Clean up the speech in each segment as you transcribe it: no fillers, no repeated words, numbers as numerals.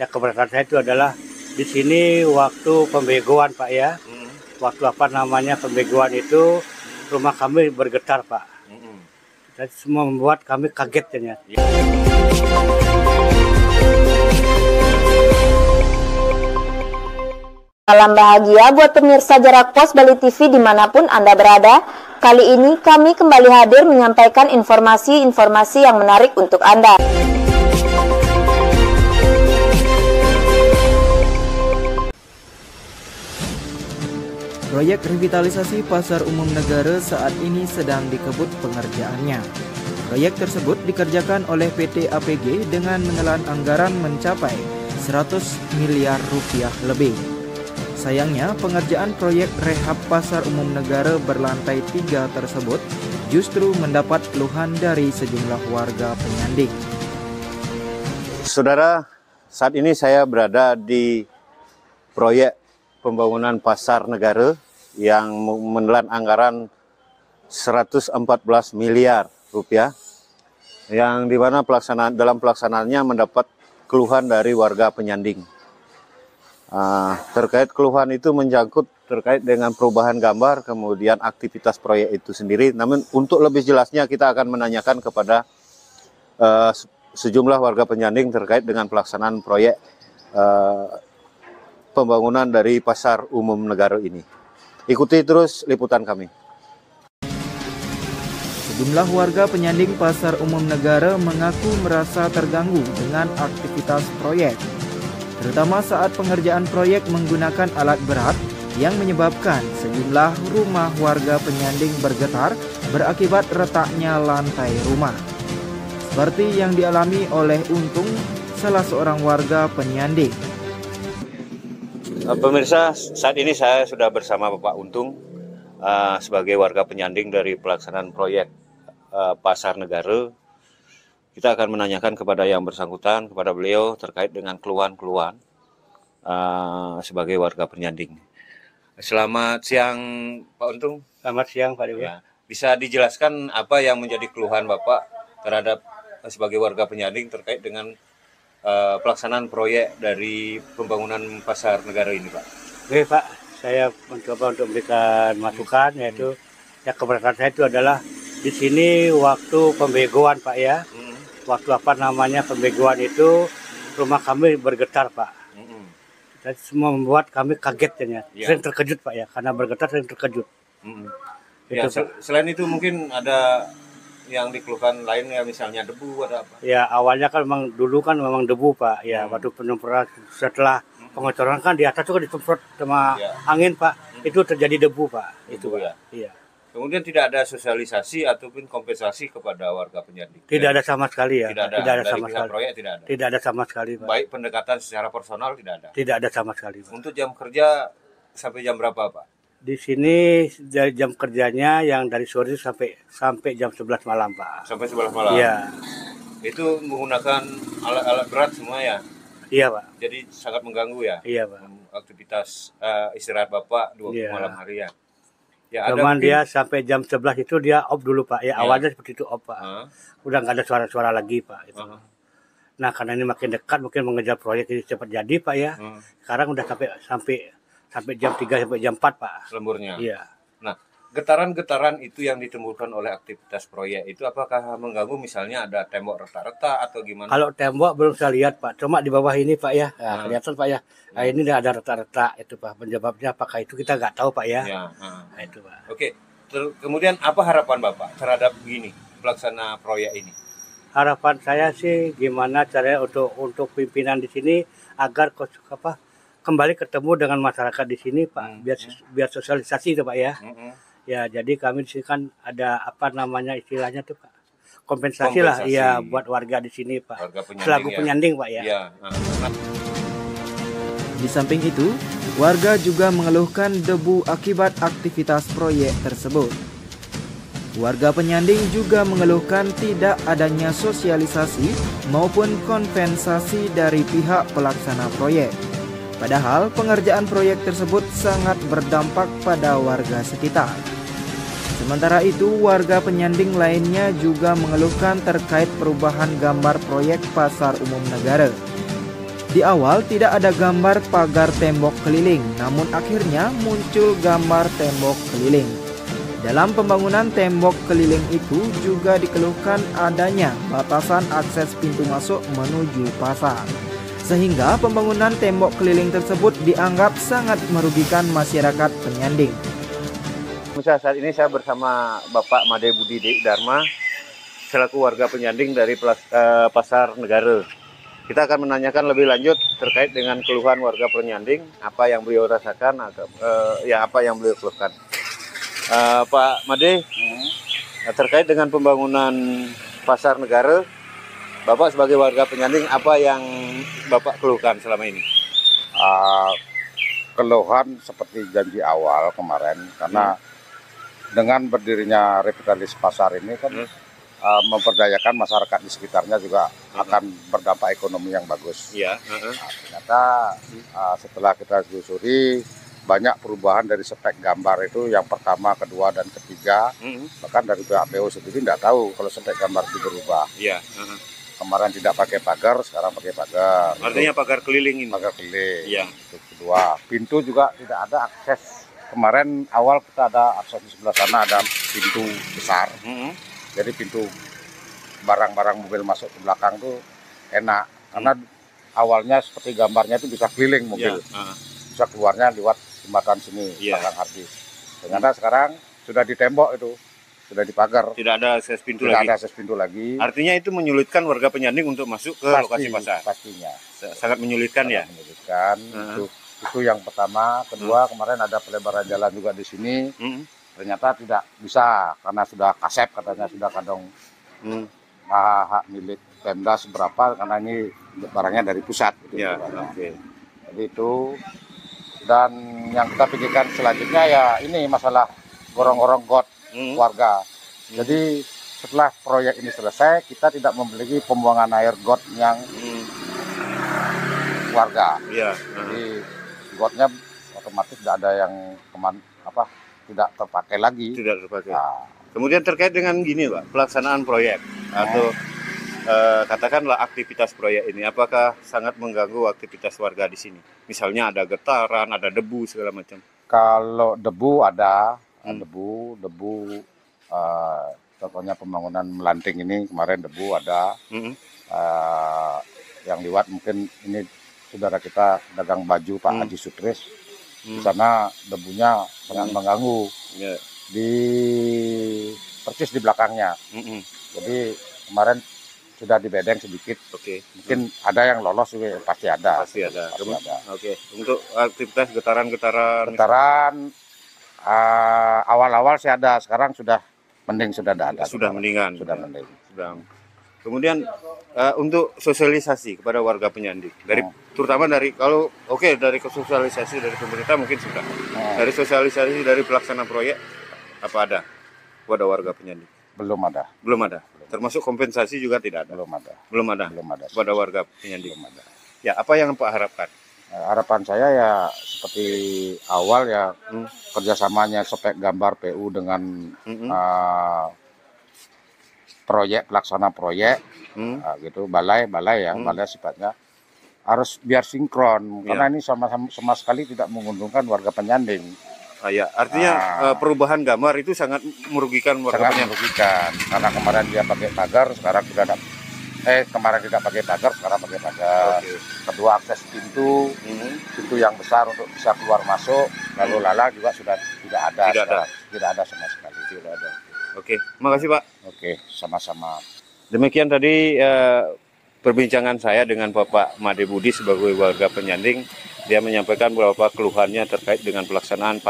Ya keberatan saya itu adalah di sini waktu pembegoan Pak ya. Waktu pembegoan itu rumah kami bergetar Pak. Dan semua membuat kami kaget ternyata. Salam bahagia buat pemirsa Jarak Pos Bali TV dimanapun Anda berada. Kali ini kami kembali hadir menyampaikan informasi-informasi yang menarik untuk Anda. Proyek revitalisasi Pasar Umum Negara saat ini sedang dikebut pengerjaannya. Proyek tersebut dikerjakan oleh PT APG dengan menelan anggaran mencapai 100 miliar rupiah lebih. Sayangnya, pengerjaan proyek rehab Pasar Umum Negara berlantai 3 tersebut justru mendapat keluhan dari sejumlah warga penyanding. Saudara, saat ini saya berada di proyek pembangunan Pasar Negara yang menelan anggaran 114 miliar rupiah, yang dimana dalam pelaksanaannya mendapat keluhan dari warga penyanding. Terkait keluhan itu menyangkut terkait dengan perubahan gambar, kemudian aktivitas proyek itu sendiri. Namun untuk lebih jelasnya kita akan menanyakan kepada sejumlah warga penyanding terkait dengan pelaksanaan proyek pembangunan dari Pasar Umum Negara ini. Ikuti terus liputan kami. Sejumlah warga penyanding Pasar Umum Negara mengaku merasa terganggu dengan aktivitas proyek, terutama saat pengerjaan proyek menggunakan alat berat yang menyebabkan sejumlah rumah warga penyanding bergetar berakibat retaknya lantai rumah. Seperti yang dialami oleh Untung, salah seorang warga penyanding. Pemirsa, saat ini saya sudah bersama Bapak Untung sebagai warga penyanding dari pelaksanaan proyek Pasar Negara. Kita akan menanyakan kepada yang bersangkutan, kepada beliau terkait dengan keluhan-keluhan sebagai warga penyanding. Selamat siang Pak Untung. Selamat siang Pak Dewi. Ya, bisa dijelaskan apa yang menjadi keluhan Bapak terhadap sebagai warga penyanding terkait dengan pelaksanaan proyek dari pembangunan Pasar Negara ini, Pak? Oke Pak, saya mencoba untuk memberikan masukan, yaitu ya keberatan saya itu adalah di sini waktu pembegoan Pak ya. Waktu pembegoan itu rumah kami bergetar Pak. Dan semua membuat kami kaget ternyata. Sering terkejut Pak ya, karena bergetar sering terkejut. Ya, selain itu mungkin ada yang dikeluhkan lain ya, misalnya debu ada apa? Ya awalnya kan memang debu Pak. Ya waktu penyemprotan setelah pengecoran kan di atas juga disemprot sama angin Pak. Itu terjadi debu Pak. Itu Pak. Ya. Iya. Kemudian tidak ada sosialisasi ataupun kompensasi kepada warga penyanding. Tidak ada sama sekali ya. Tidak ada sama sekali. Proyek tidak ada. Tidak ada sama sekali Pak. Baik pendekatan secara personal tidak ada. Tidak ada sama sekali Pak. Untuk jam kerja sampai jam berapa Pak? Di sini dari jam kerjanya yang dari sore sampai jam 11 malam Pak. Sampai 11 malam. Iya. Itu menggunakan alat-alat berat semua ya. Iya Pak. Jadi sangat mengganggu ya. Iya Pak. Aktivitas istirahat Bapak 20 malam hari ya. Ya, cuman dia sampai jam 11 itu dia off dulu Pak. Ya awalnya seperti itu off Pak. Udah nggak ada suara-suara lagi Pak. Itu. Nah karena ini makin dekat mungkin mengejar proyek ini cepat jadi Pak ya. Sekarang udah sampai jam 3 sampai jam 4 Pak. Lemburnya. Iya. Nah, getaran-getaran itu yang ditimbulkan oleh aktivitas proyek itu apakah mengganggu, misalnya ada tembok retak-retak atau gimana? Kalau tembok belum saya lihat Pak, cuma di bawah ini Pak ya. Nah, kelihatan Pak ya. Nah, ini ada retak-retak itu Pak. Penyebabnya apakah itu kita nggak tahu Pak ya. Nah, itu Pak. Oke. Kemudian apa harapan Bapak terhadap pelaksana proyek ini? Harapan saya sih gimana caranya untuk pimpinan di sini agar kembali ketemu dengan masyarakat di sini Pak, biar sosialisasi itu Pak ya. Ya jadi kami di sini kan ada istilahnya tuh Pak, kompensasi lah ya buat warga di sini Pak, selaku penyanding Pak ya. Di samping itu, warga juga mengeluhkan debu akibat aktivitas proyek tersebut. Warga penyanding juga mengeluhkan tidak adanya sosialisasi maupun kompensasi dari pihak pelaksana proyek. Padahal pengerjaan proyek tersebut sangat berdampak pada warga sekitar. Sementara itu, warga penyanding lainnya juga mengeluhkan terkait perubahan gambar proyek Pasar Umum Negara. Di awal tidak ada gambar pagar tembok keliling, namun akhirnya muncul gambar tembok keliling. Dalam pembangunan tembok keliling itu juga dikeluhkan adanya batasan akses pintu masuk menuju pasar. Sehingga pembangunan tembok keliling tersebut dianggap sangat merugikan masyarakat penyanding. Saat ini saya bersama Bapak Made Budi Dharma selaku warga penyanding dari Pasar Negara. Kita akan menanyakan lebih lanjut terkait dengan keluhan warga penyanding, apa yang beliau rasakan, apa yang beliau keluhkan. Pak Made, terkait dengan pembangunan Pasar Negara, Bapak sebagai warga penyanding, apa yang Bapak keluhkan selama ini? Keluhan seperti janji awal kemarin, karena dengan berdirinya revitalisasi pasar ini kan memperdayakan masyarakat di sekitarnya juga akan berdampak ekonomi yang bagus. Iya. Ternyata setelah kita telusuri banyak perubahan dari spek gambar itu yang pertama, kedua, dan ketiga. Bahkan dari pihak PO sendiri tidak tahu kalau spek gambar itu berubah. Iya. Kemarin tidak pakai pagar, sekarang pakai pagar. Artinya pagar keliling ini? Pagar keliling. Iya. Itu kedua. Pintu juga tidak ada akses. Kemarin awal kita ada akses di sebelah sana, ada pintu besar. Jadi pintu barang-barang mobil masuk ke belakang tuh enak. Karena awalnya seperti gambarnya itu bisa keliling mobil. Bisa keluarnya lewat jembatan sini, belakang Hardi. Ternyata sekarang sudah ditembok itu. Sudah dipagar. Tidak ada akses pintu lagi. Tidak lagi. ada akses pintu lagi. Artinya itu menyulitkan warga penyanding untuk masuk ke lokasi pasar. Pastinya. Sangat menyulitkan. Sangat menyulitkan. Itu yang pertama. Kedua, kemarin ada pelebaran jalan juga di sini. Ternyata tidak bisa karena sudah kasep, katanya sudah kadang hak milik Pemda seberapa, karena ini barangnya dari pusat. Gitu, Jadi itu. Dan yang kita pikirkan selanjutnya ya ini masalah gorong-gorong got warga. Jadi setelah proyek ini selesai, kita tidak memiliki pembuangan air got yang warga. Jadi gotnya otomatis tidak ada yang tidak terpakai lagi. Tidak terpakai. Kemudian terkait dengan gini, Pak, pelaksanaan proyek atau katakanlah aktivitas proyek ini, apakah sangat mengganggu aktivitas warga di sini? Misalnya ada getaran, ada debu segala macam. Kalau debu ada. Debu contohnya pembangunan Melanting ini kemarin debu ada. Yang lewat mungkin ini saudara kita dagang baju Pak Haji Sutris, di sana debunya sangat mengganggu di persis di belakangnya. Jadi kemarin sudah dibedeng sedikit. Mungkin ada yang lolos juga, pasti ada. Pasti ada. Untuk aktivitas getaran awal-awal sih ada, sekarang sudah mending, sudah ada. Sudah mendingan. Sudah mending. Kemudian untuk sosialisasi kepada warga penyanding, terutama dari dari sosialisasi dari pemerintah mungkin sudah. Dari sosialisasi dari pelaksana proyek apa ada kepada warga penyanding? Belum ada. Termasuk kompensasi juga tidak ada. Belum ada. Kepada warga penyanding. Belum ada. Ya, apa yang Pak harapkan? Harapan saya ya seperti awal ya, kerjasamanya spek gambar PU dengan proyek, pelaksana proyek, gitu, balai sifatnya harus biar sinkron, karena ini sama sekali tidak menguntungkan warga penyanding. Artinya perubahan gambar itu sangat merugikan warga penyanding. Merugikan, karena kemarin dia pakai pagar, sekarang tidak pakai pagar, sekarang pakai pagar. Kedua, akses pintu yang besar untuk bisa keluar masuk, lalu lalang juga sudah tidak ada sama sekali. Tidak ada. Oke, makasih Pak. Oke, sama-sama. Demikian tadi perbincangan saya dengan Bapak Made Budi sebagai warga penyanding. Dia menyampaikan beberapa keluhannya terkait dengan pelaksanaan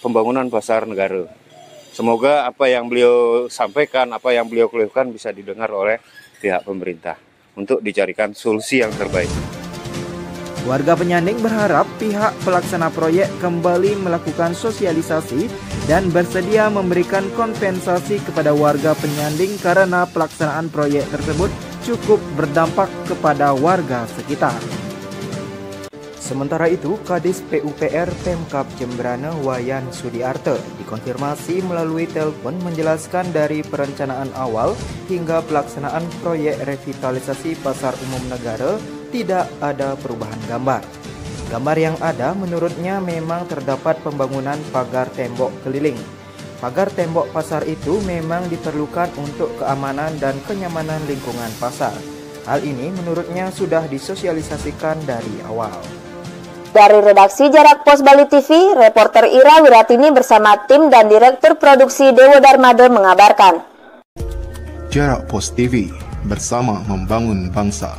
pembangunan pasar negara. Semoga apa yang beliau sampaikan, apa yang beliau keluhkan bisa didengar oleh pihak pemerintah untuk dicarikan solusi yang terbaik. Warga penyanding berharap pihak pelaksana proyek kembali melakukan sosialisasi dan bersedia memberikan kompensasi kepada warga penyanding karena pelaksanaan proyek tersebut cukup berdampak kepada warga sekitar. Sementara itu, Kadis PUPR Pemkab Jemberana Wayan Sudiarte dikonfirmasi melalui telepon menjelaskan dari perencanaan awal hingga pelaksanaan proyek revitalisasi Pasar Umum Negara tidak ada perubahan gambar. Gambar yang ada menurutnya memang terdapat pembangunan pagar tembok keliling. Pagar tembok pasar itu memang diperlukan untuk keamanan dan kenyamanan lingkungan pasar. Hal ini menurutnya sudah disosialisasikan dari awal. Dari redaksi Jarak Pos Bali TV, reporter Ira Wiratini bersama tim dan Direktur Produksi Dewo Darmade mengabarkan. Jarak Pos TV, bersama membangun bangsa.